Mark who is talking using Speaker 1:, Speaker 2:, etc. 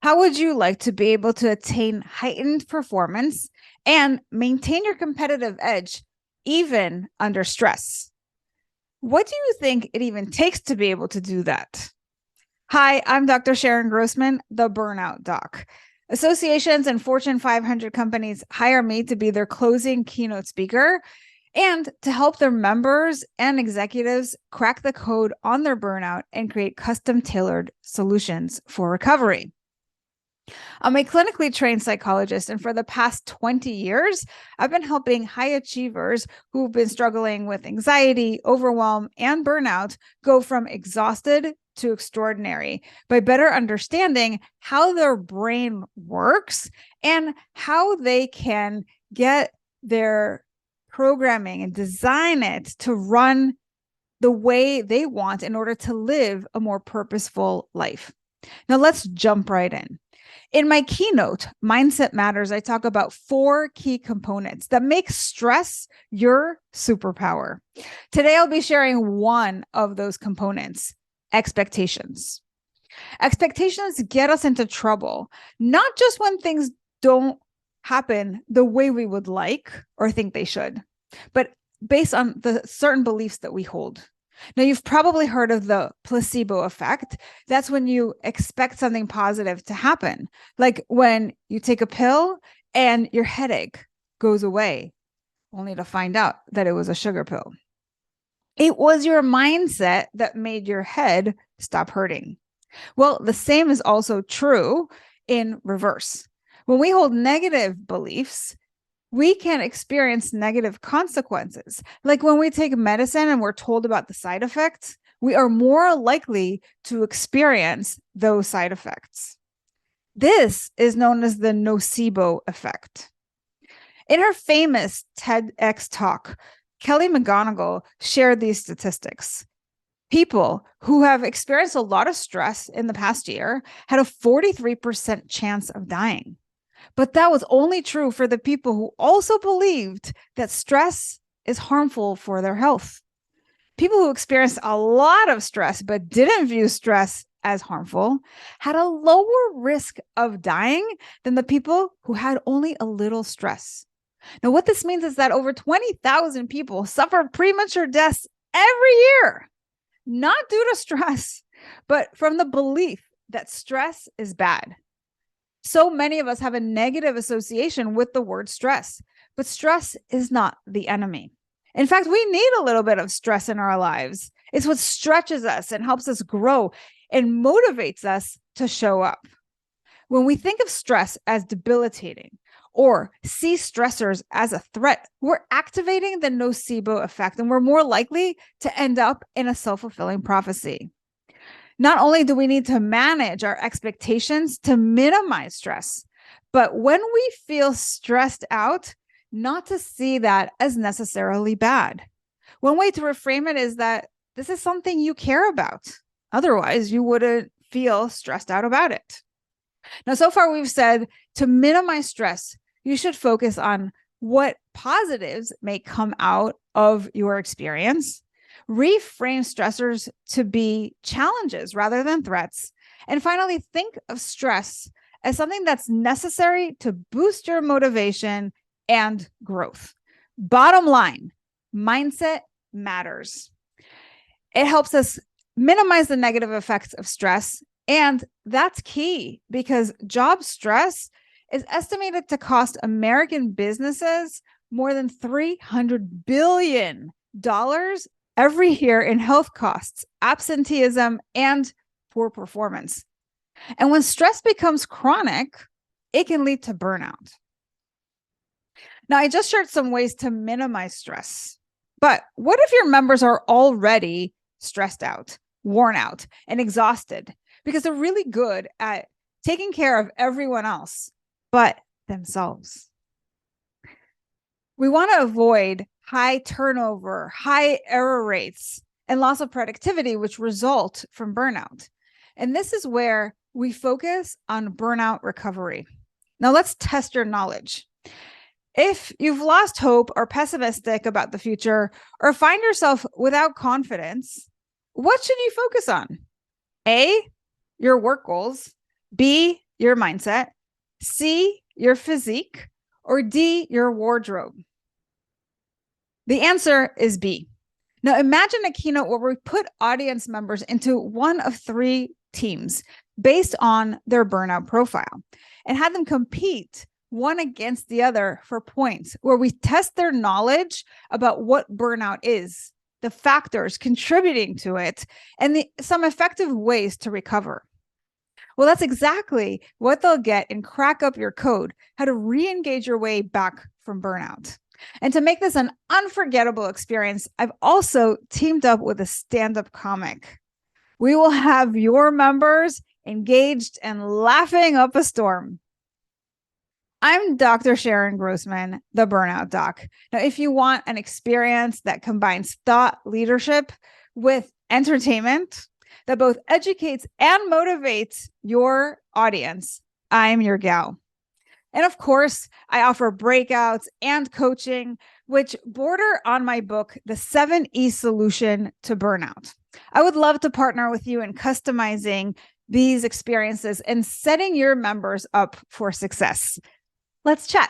Speaker 1: How would you like to be able to attain heightened performance and maintain your competitive edge even under stress? What do you think it even takes to be able to do that? Hi, I'm Dr. Sharon Grossman, the Burnout Doc. Associations and Fortune 500 companies hire me to be their closing keynote speaker and to help their members and executives crack the code on their burnout and create custom tailored solutions for recovery. I'm a clinically trained psychologist, and for the past 20 years, I've been helping high achievers who've been struggling with anxiety, overwhelm, and burnout go from exhausted to extraordinary by better understanding how their brain works and how they can get their programming and design it to run the way they want in order to live a more purposeful life. Now, let's jump right in. In my keynote, Mindset Matters, I talk about 4 key components that make stress your superpower. Today, I'll be sharing one of those components, expectations. Expectations get us into trouble, not just when things don't happen the way we would like or think they should, but based on the certain beliefs that we hold. Now, you've probably heard of the placebo effect. That's when you expect something positive to happen, like when you take a pill and your headache goes away, only to find out that it was a sugar pill. It was your mindset that made your head stop hurting. Well, the same is also true in reverse. When we hold negative beliefs, we can experience negative consequences. Like when we take medicine and we're told about the side effects, we are more likely to experience those side effects. This is known as the nocebo effect. In her famous TEDx talk, Kelly McGonigal shared these statistics. People who have experienced a lot of stress in the past year had a 43% chance of dying. But that was only true for the people who also believed that stress is harmful for their health. People who experienced a lot of stress but didn't view stress as harmful had a lower risk of dying than the people who had only a little stress. Now, what this means is that over 20,000 people suffer premature deaths every year, not due to stress, but from the belief that stress is bad. So many of us have a negative association with the word stress, but stress is not the enemy. In fact, we need a little bit of stress in our lives. It's what stretches us and helps us grow and motivates us to show up. When we think of stress as debilitating or see stressors as a threat, we're activating the nocebo effect, and we're more likely to end up in a self-fulfilling prophecy. Not only do we need to manage our expectations to minimize stress, but when we feel stressed out, not to see that as necessarily bad. One way to reframe it is that this is something you care about. Otherwise, you wouldn't feel stressed out about it. Now, so far we've said to minimize stress, you should focus on what positives may come out of your experience. Reframe stressors to be challenges rather than threats. And finally, think of stress as something that's necessary to boost your motivation and growth. Bottom line, mindset matters. It helps us minimize the negative effects of stress. And that's key because job stress is estimated to cost American businesses more than $300 billion every year in health costs, absenteeism, and poor performance. And when stress becomes chronic, it can lead to burnout. Now, I just shared some ways to minimize stress, but what if your members are already stressed out, worn out, and exhausted because they're really good at taking care of everyone else but themselves? We want to avoid high turnover, high error rates, and loss of productivity, which result from burnout. And this is where we focus on burnout recovery. Now, let's test your knowledge. If you've lost hope or pessimistic about the future or find yourself without confidence, what should you focus on? A, your work goals. B, your mindset, C, your physique, or D, your wardrobe? The answer is B. Now, imagine a keynote where we put audience members into one of three teams based on their burnout profile and had them compete one against the other for points, where we test their knowledge about what burnout is, the factors contributing to it, and some effective ways to recover. Well, that's exactly what they'll get in Crack Up Your Code, how to re-engage your way back from burnout. And to make this an unforgettable experience, I've also teamed up with a stand-up comic. We will have your members engaged and laughing up a storm. I'm Dr. Sharon Grossman, the Burnout Doc. Now, if you want an experience that combines thought leadership with entertainment, that both educates and motivates your audience, I'm your gal. And of course, I offer breakouts and coaching, which border on my book, The 7E Solution to Burnout. I would love to partner with you in customizing these experiences and setting your members up for success. Let's chat.